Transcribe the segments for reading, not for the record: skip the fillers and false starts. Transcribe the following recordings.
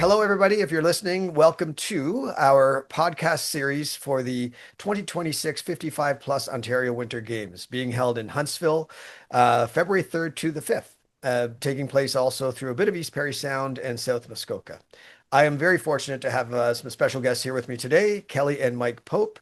Hello, everybody. If you're listening, welcome to our podcast series for the 2026 55 plus Ontario Winter Games being held in Huntsville, February 3rd to the 5th, taking place also through a bit of East Perry Sound and South Muskoka. I am very fortunate to have some special guests here with me today, Kelly and Mike Pope.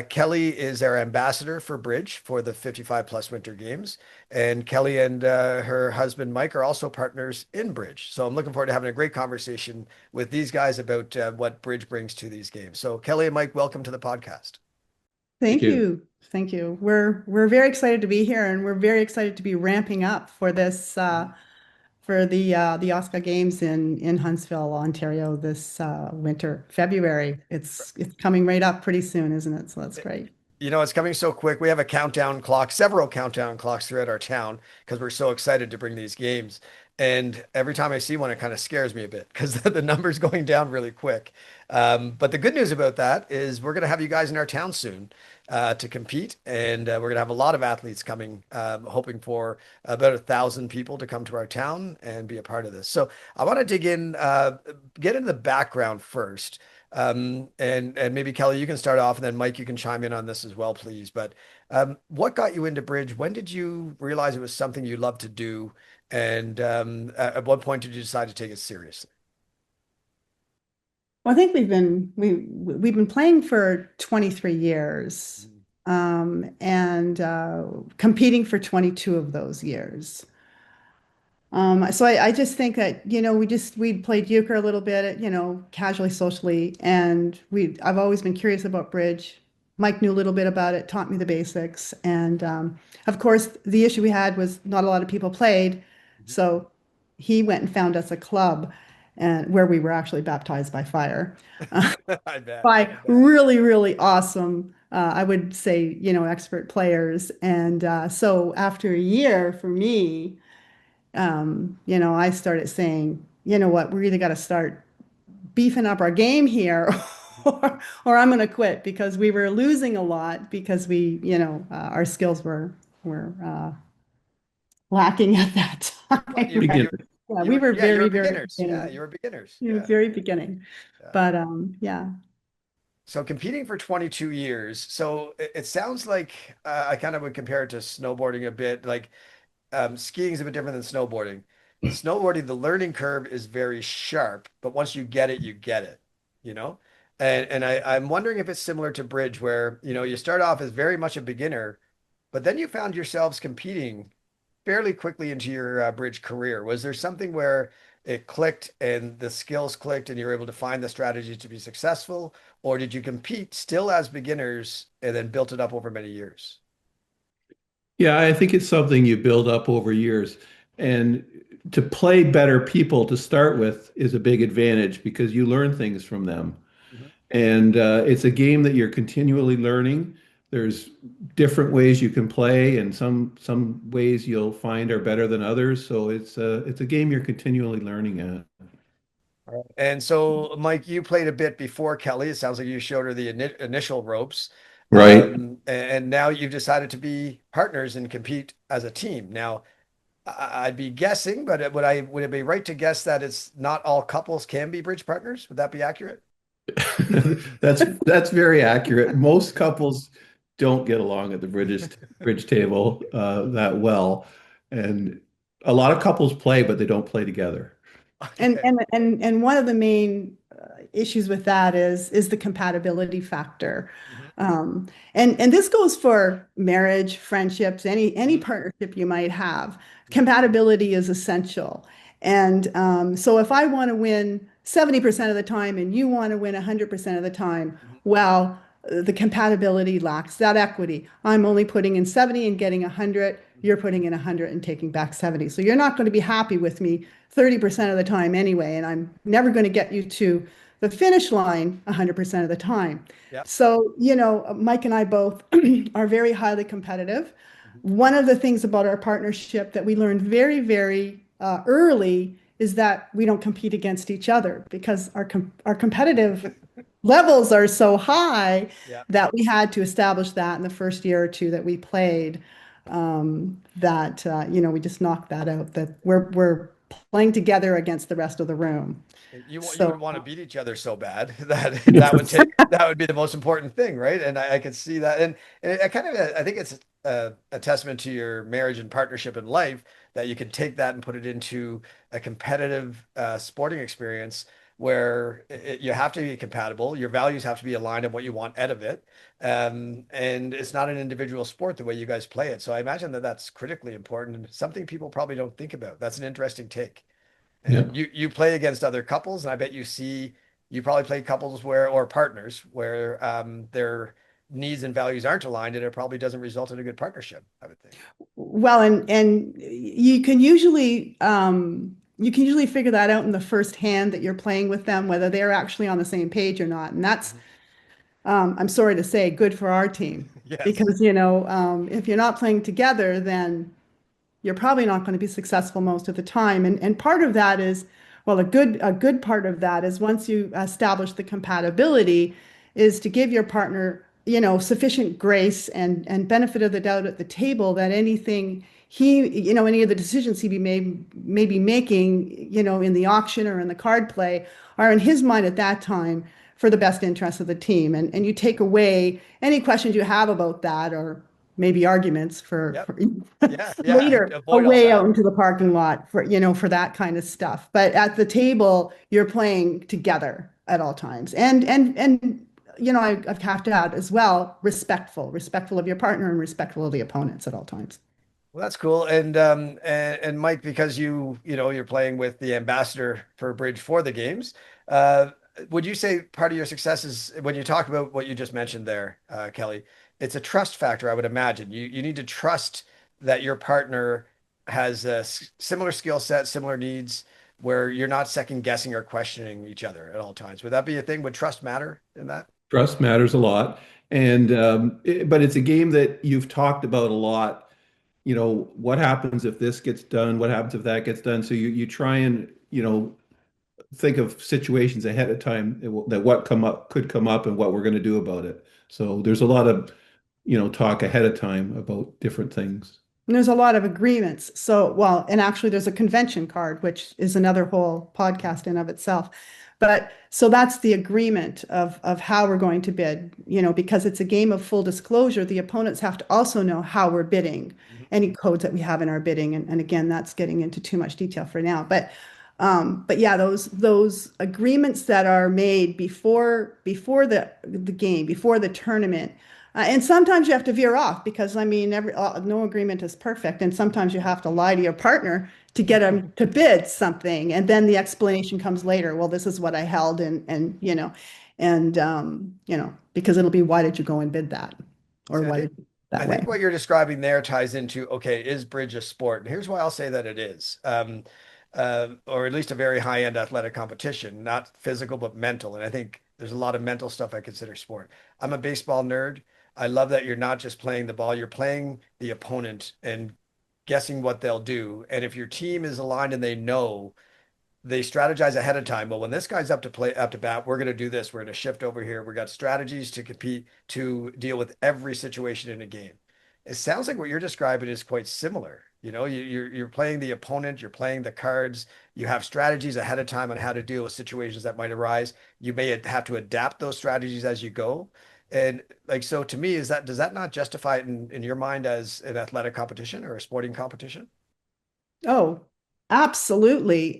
Kelly is our ambassador for Bridge for the 55 plus Winter Games. And Kelly and her husband Mike are also partners in Bridge. So I'm looking forward to having a great conversation with these guys about what Bridge brings to these games. So Kelly and Mike, welcome to the podcast. Thank Thank you. you. Thank you. We're very excited to be here and we're very excited to be ramping up for this for the Oscar Games in Huntsville, Ontario this winter, February. It's coming right up pretty soon, isn't it? So that's great. You know, it's coming so quick. We have a countdown clock, several countdown clocks throughout our town because we're so excited to bring these games. And every time I see one, it kind of scares me a bit because the number's going down really quick. But the good news about that is we're going to have you guys in our town soon to compete. And we're going to have a lot of athletes coming, hoping for about 1,000 people to come to our town and be a part of this. So I want to dig in, get into the background first. And maybe Kelly, you can start off, and then Mike, you can chime in on this as well, please. But what got you into bridge? When did you realize it was something you loved to do? And at what point did you decide to take it seriously? Well, I think we've been playing for 23 years and competing for 22 of those years. So I just think that, we played euchre a little bit, casually, socially, and I've always been curious about bridge. Mike knew a little bit about it, taught me the basics. And of course, the issue we had was not a lot of people played. So he went and found us a club and where we were actually baptized by fire I bet. by really, really awesome, I would say, expert players. And so after a year for me, I started saying, you know what, we're either got to start beefing up our game here or I'm going to quit because we were losing a lot because our skills were lacking at that Well, time. Begin. Yeah, we were you were very, very beginners. Yeah, beginning. you were beginners. We were Yeah. very beginning. Yeah. But yeah. So competing for 22 years. So it sounds like I kind of would compare it to snowboarding a bit. Like skiing is a bit different than snowboarding. Snowboarding, the learning curve is very sharp, but once you get it, you know? I'm wondering if it's similar to bridge where, you start off as very much a beginner, but then you found yourselves competing fairly quickly into your bridge career. Was there something where it clicked and the skills clicked and you were able to find the strategy to be successful? Or did you compete still as beginners and then built it up over many years? Yeah, I think it's something you build up over years. And to play better people to start with is a big advantage because you learn things from them. Mhm. And it's a game that you're continually learning. There's different ways you can play, and some ways you'll find are better than others. So it's a game you're continually learning at. And so, Mike, you played a bit before Kelly. It sounds like you showed her the initial ropes. Right. And now you've decided to be partners and compete as a team. Now, I'd be guessing, but would it be right to guess that it's not all couples can be bridge partners? Would that be accurate? That's very accurate. Most couples don't get along at the bridge table that well, and a lot of couples play, but they don't play together. And Okay. and and and one of the main issues with that is the compatibility factor. Mhm. And this goes for marriage, friendships, any Mhm. partnership you might have. Yeah. Compatibility is essential. And so if I want to win 70% of the time and you want to win 100% of the time, Mhm. well, the compatibility lacks that equity. I'm only putting in 70 and getting 100. You're putting in 100 and taking back 70. So you're not going to be happy with me 30% of the time anyway, and I'm never going to get you to the finish line 100% of the time. Yeah. So, Mike and I both are very highly competitive. Mhm. One of the things about our partnership that we learned very, very early is that we don't compete against each other because our competitive levels are so high Yeah. that we had to establish that in the first year or two that we played, that we just knocked that out, that we're playing together against the rest of the room. You would So want to beat each other so bad that Yes. that would be the most important thing, right? And I could see that, and I kind of I think it's a testament to your marriage and partnership in life that you can take that and put it into a competitive sporting experience where you have to be compatible, your values have to be aligned on what you want out of it, and it's not an individual sport the way you guys play it. So I imagine that that's critically important and something people probably don't think about. That's an interesting take. Yeah. And you play against other couples, and I bet you probably play couples where or partners where their needs and values aren't aligned, and it probably doesn't result in a good partnership, I would think. well, and you can usually figure that out in the first hand that you're playing with them, whether they're actually on the same page or not. And that's, Mhm. I'm sorry to say, good for our team Yes. because, if you're not playing together, then you're probably not going to be successful most of the time. And part of that is, well, a good part of that is once you establish the compatibility, is to give your partner, sufficient grace and benefit of the doubt at the table that any of the decisions he may be making, in the auction or in the card play are in his mind at that time for the best interest of the team. And you take away any questions you have about that or maybe arguments for, Yep. for Yeah. Yeah. later Avoid all away out that. into the parking lot for that kind of stuff. But at the table, you're playing together at all times. I have to add as well, respectful of your partner and respectful of the opponents at all times. Well, that's cool. And Mike, because you're playing with the ambassador for Bridge for the games, uh, would you say part of your success is when you talk about what you just mentioned there, Kelly, it's a trust factor, I would imagine. You need to trust that your partner has a similar skill set, similar needs, where you're not second guessing or questioning each other at all times. Would that be a thing? Would trust matter in that? Trust matters a lot. But it's a game that you've talked about a lot. What happens if this gets done? What happens if that gets done? So you try and, think of situations ahead of time that what come up could come up and what we're going to do about it. So there's a lot of, talk ahead of time about different things. And there's a lot of agreements. So, well, and actually there's a convention card, which is another whole podcast in of itself. But so that's the agreement of how we're going to bid, because it's a game of full disclosure, the opponents have to also know how we're bidding, Mhm. any codes that we have in our bidding. And again, that's getting into too much detail for now. But yeah, those agreements that are made before the game, before the tournament, and sometimes you have to veer off because I mean, no agreement is perfect, and sometimes you have to lie to your partner to get them to bid something, and then the explanation comes later. Well, this is what I held, because it'll be why did you go and bid that, or See, why did you I that way? think what you're describing there ties into, okay, is bridge a sport? And here's why I'll say that it is, or at least a very high-end athletic competition, not physical, but mental. And I think there's a lot of mental stuff I consider sport. I'm a baseball nerd. I love that you're not just playing the ball, you're playing the opponent and guessing what they'll do. And if your team is aligned and they strategize ahead of time. Well, when this guy's up to bat, we're going to do this. We're going to shift over here. We got strategies to compete to deal with every situation in a game. It sounds like what you're describing is quite similar. You're playing the opponent, you're playing the cards. You have strategies ahead of time on how to deal with situations that might arise. You may have to adapt those strategies as you go. And like so, to me, does that not justify it in your mind as an athletic competition or a sporting competition? Oh, absolutely.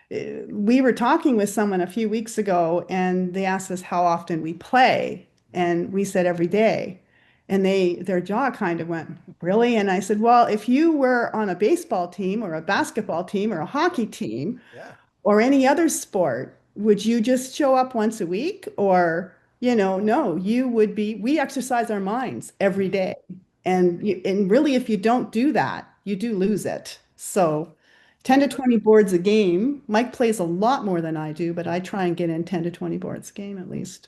We were talking with someone a few weeks ago, and they asked us how often we play, and we said every day. And their jaw kind of went, really? And I said, well, if you were on a baseball team or a basketball team or a hockey team, Yeah. or any other sport, would you just show up once a week? Or, no, we exercise our minds every Mhm. day. And really, if you don't do that, you do lose it. So 10 to 20 boards a game. Mike plays a lot more than I do, but I try and get in 10 to 20 boards a game at least.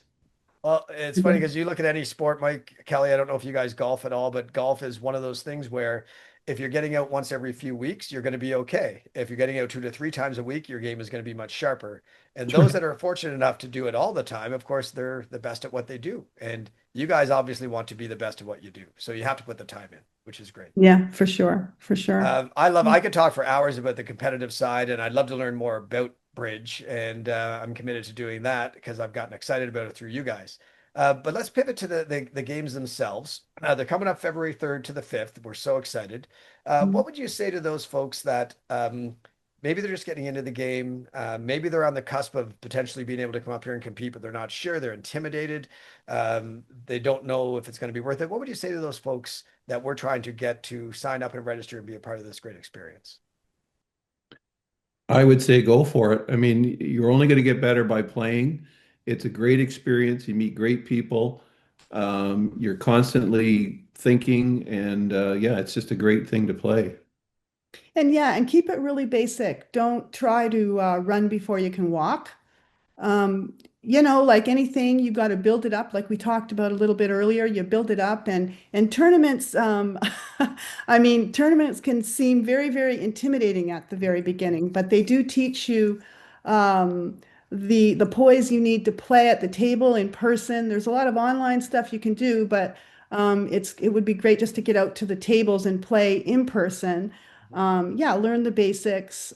Well, it's funny because you look at any sport, Mike, Kelly, I don't know if you guys golf at all, but golf is one of those things where If you're getting out once every few weeks, you're going to be okay. If you're getting out 2 to 3 times a week, your game is going to be much sharper. And those Sure. that are fortunate enough to do it all the time, of course, they're the best at what they do. And you guys obviously want to be the best at what you do. So you have to put the time in, which is great. Yeah, for sure, for sure. I could talk for hours about the competitive side, and I'd love to learn more about bridge. And I'm committed to doing that because I've gotten excited about it through you guys. But let's pivot to the games themselves. They're coming up February 3rd to the 5th. We're so excited. What would you say to those folks that maybe they're just getting into the game? Maybe they're on the cusp of potentially being able to come up here and compete, but they're not sure. They're intimidated. They don't know if it's going to be worth it. What would you say to those folks that we're trying to get to sign up and register and be a part of this great experience? I would say go for it. I mean, you're only going to get better by playing. It's a great experience. You meet great people. You're constantly thinking, and yeah, it's just a great thing to play. And yeah, and keep it really basic. Don't try to run before you can walk. Um, like anything, you got to build it up, like we talked about a little bit earlier. You build it up, and tournaments. I mean, tournaments can seem very, very intimidating at the very beginning, but they do teach you um, the poise you need to play at the table in person. There's a lot of online stuff you can do, but it would be great just to get out to the tables and play in person. Yeah, learn the basics.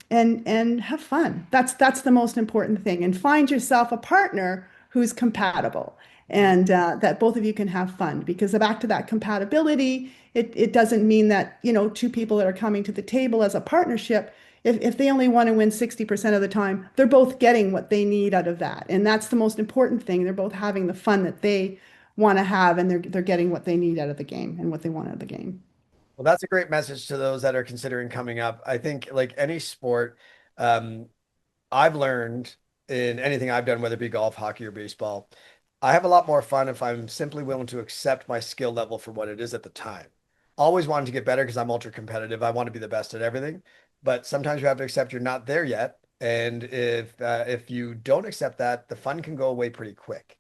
And have fun. That's the most important thing. And find yourself a partner who's compatible and that both of you can have fun. Because back to that compatibility, it doesn't mean that, two people that are coming to the table as a partnership, if they only want to win 60% of the time, they're both getting what they need out of that. And that's the most important thing. They're both having the fun that they want to have, and they're getting what they need out of the game and what they want out of the game. Well, that's a great message to those that are considering coming up. I think, like any sport, um, I've learned in anything I've done, whether it be golf, hockey, or baseball, I have a lot more fun if I'm simply willing to accept my skill level for what it is at the time. Always wanted to get better because I'm ultra competitive. I want to be the best at everything, but sometimes you have to accept you're not there yet. And if you don't accept that, the fun can go away pretty quick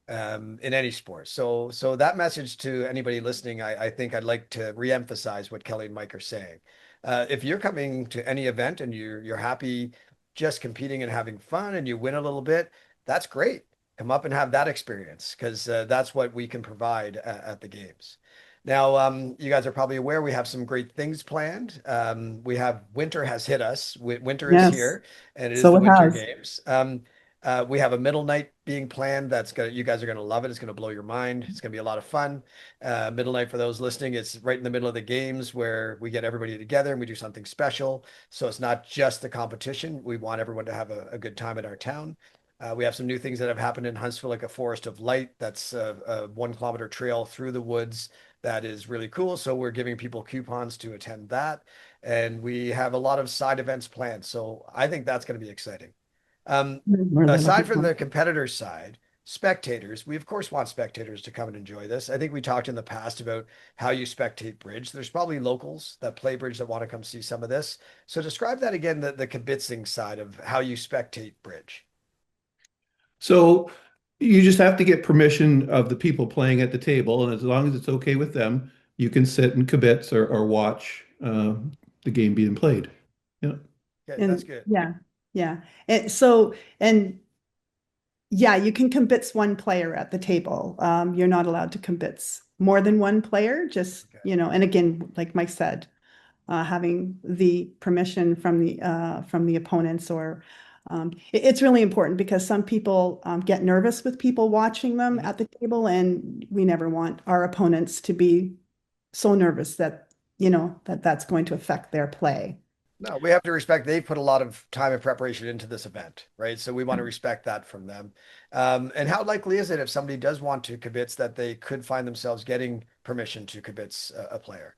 in any sport. So that message to anybody listening, I think I'd like to reemphasize what Kelly and Mike are saying. If you're coming to any event and you're happy just competing and having fun and you win a little bit, that's great. Come up and have that experience because that's what we can provide at the games. Now, you guys are probably aware we have some great things planned. We have winter has hit us. Winter is Yes, here, and it is so the it Winter has. Games. We have a middle night being planned. You guys are gonna love it. It's gonna blow your mind. It's gonna be a lot of fun. Middle night for those listening, it's right in the middle of the games where we get everybody together and we do something special. So it's not just the competition. We want everyone to have a good time at our town. We have some new things that have happened in Huntsville, like a Forest of Light. That's a 1 kilometer trail through the woods that is really cool. So we're giving people coupons to attend that. And we have a lot of side events planned. So I think that's going to be exciting. Um, I'm really Aside looking from forward. the competitors side, spectators, we of course want spectators to come and enjoy this. I think we talked in the past about how you spectate bridge. There's probably locals that play bridge that want to come see some of this. So describe that again, the kibitzing side of how you spectate bridge. So you just have to get permission of the people playing at the table, and as long as it's okay with them, you can sit and kibitz or watch the game being played. Yeah. Okay, that's And good. yeah, yeah. And yeah, you can convince one player at the table. You're not allowed to convince more than one player, just, Okay. and again, like Mike said, having the permission from the opponents or it's really important because some people get nervous with people watching them Mhm. at the table, and we never want our opponents to be so nervous that, that's going to affect their play. No, we have to respect they put a lot of time and preparation into this event, right? So we want to respect that from them. And how likely is it if somebody does want to kibitz that they could find themselves getting permission to kibitz a player?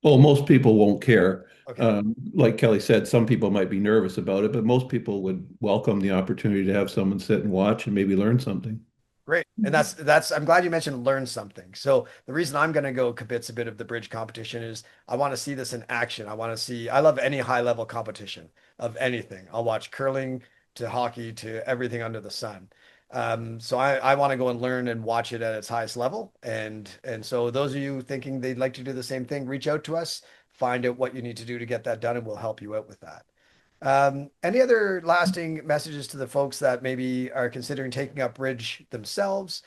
Well, most people won't care. Okay. Like Kelly said, some people might be nervous about it, but most people would welcome the opportunity to have someone sit and watch and maybe learn something. Great. And that's I'm glad you mentioned learn something. So the reason I'm going to go kibitz a bit of the bridge competition is I want to see this in action. I love any high level competition of anything. I'll watch curling to hockey to everything under the sun. So I want to go and learn and watch it at its highest level. And so those of you thinking they'd like to do the same thing, reach out to us, find out what you need to do to get that done, and we'll help you out with that. Any other lasting messages to the folks that maybe are considering taking up bridge themselves,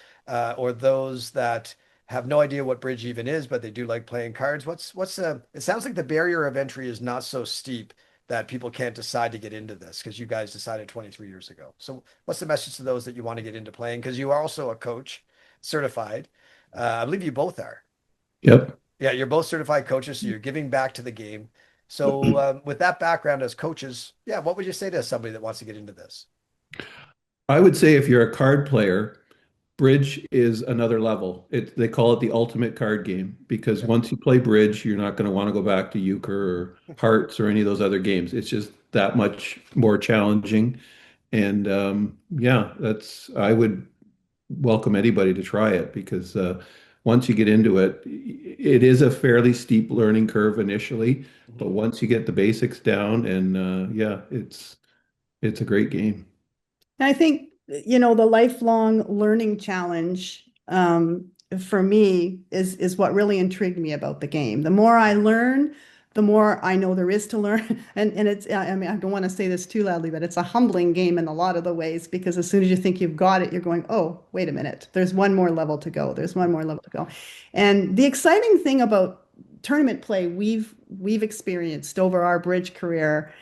or those that have no idea what bridge even is, but they do like playing cards? It sounds like the barrier of entry is not so steep that people can't decide to get into this because you guys decided 23 years ago. So what's the message to those that you want to get into playing? Because you are also a coach, certified. I believe you both are. Yep. Yeah, you're both certified coaches, so you're giving back to the game. So, with that background as coaches, yeah, what would you say to somebody that wants to get into this? I would say if you're a card player, bridge is another level. They call it the ultimate card game because Yeah, once you play bridge, you're not going to want to go back to euchre or hearts or any of those other games. It's just that much more challenging. And yeah, that's I would welcome anybody to try it because once you get into it, it is a fairly steep learning curve initially, but Mhm. once you get the basics down, and yeah, it's a great game. And I think, the lifelong learning challenge for me is what really intrigued me about the game. The more I learn, the more I know there is to learn. And it's, I mean, I don't want to say this too loudly, but it's a humbling game in a lot of the ways because as soon as you think you've got it, you're going, oh, wait a minute, there's one more level to go. There's one more level to go. And the exciting thing about tournament play we've experienced over our bridge career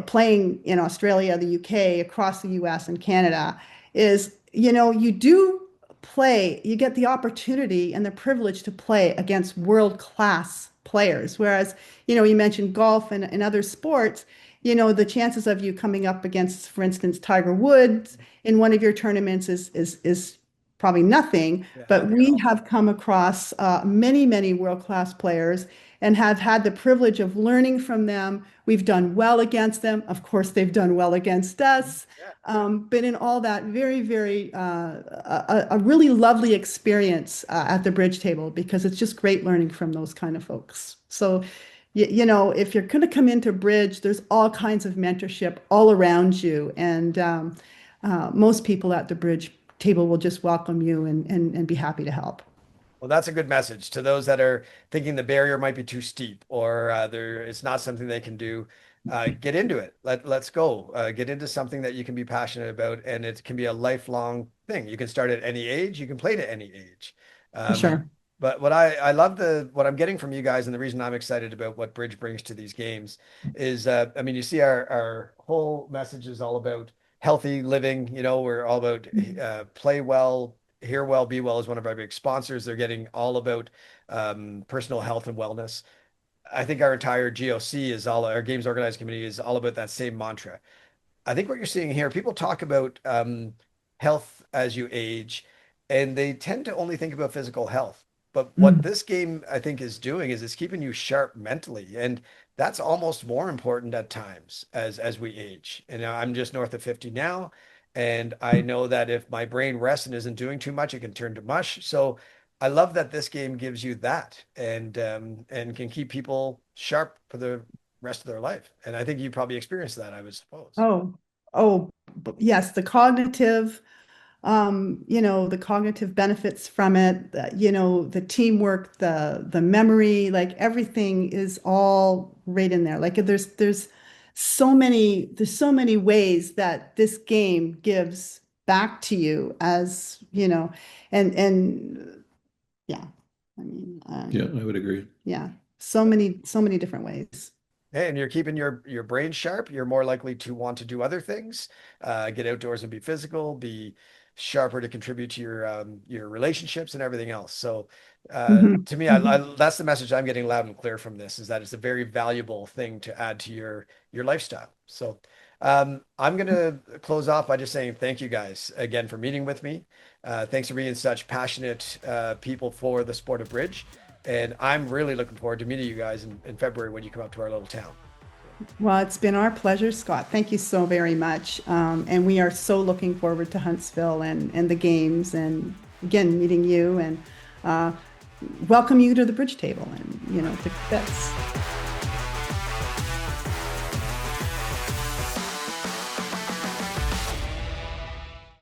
playing in Australia, the UK, across the US and Canada is, you do play, you get the opportunity and the privilege to play against world-class players. Whereas, you mentioned golf and other sports, the chances of you coming up against, for instance, Tiger Woods in one of your tournaments is probably nothing. Yeah, But nothing at we all. have come across many, many world-class players and have had the privilege of learning from them. We've done well against them. Of course, they've done well against us. Yeah. But in all that, very, very, a really lovely experience at the bridge table because it's just great learning from those kind of folks. So, if you're going to come into bridge, there's all kinds of mentorship all around you. And most people at the bridge table will just welcome you and be happy to help. Well, that's a good message to those that are thinking the barrier might be too steep or it's not something they can do. Get into it. Let's go. Get into something that you can be passionate about, and it can be a lifelong thing. You can start at any age. You can play to any age. For Um, sure. but I love what I'm getting from you guys, and the reason I'm excited about what Bridge brings to these games is, I mean, you see our whole message is all about healthy living. We're all about play well, Hear Well, Be Well is one of our big sponsors. They're getting all about personal health and wellness. I think our entire GOC our games organizing committee is all about that same mantra. I think what you're seeing here, people talk about health as you age, and they tend to only think about physical health. But what Mm. this game, I think, is doing is it's keeping you sharp mentally, and that's almost more important at times as we age. And I'm just north of 50 now, and I know that if my brain rests and isn't doing too much, it can turn to mush. So I love that this game gives you that, and can keep people sharp for the rest of their life. And I think you probably experienced that, I would suppose. Oh, oh, yes, the cognitive benefits from it, the teamwork, the memory, like everything is all right in there. Like there's so many ways that this game gives back to you as, and yeah, I mean, Yeah, I would agree. yeah, so many different ways. Hey, and you're keeping your brain sharp. You're more likely to want to do other things, get outdoors and be physical, be sharper to contribute to your relationships and everything else. So, Mhm, to me, mhm. that's the message I'm getting loud and clear from this is that it's a very valuable thing to add to your lifestyle. So, I'm gonna close off by just saying thank you guys again for meeting with me. Thanks for being such passionate people for the sport of bridge. And I'm really looking forward to meeting you guys in February when you come up to our little town. Well, it's been our pleasure, Scott. Thank you so very much. And we are so looking forward to Huntsville and the games and again meeting you and uh, welcome you to the bridge table and to bets.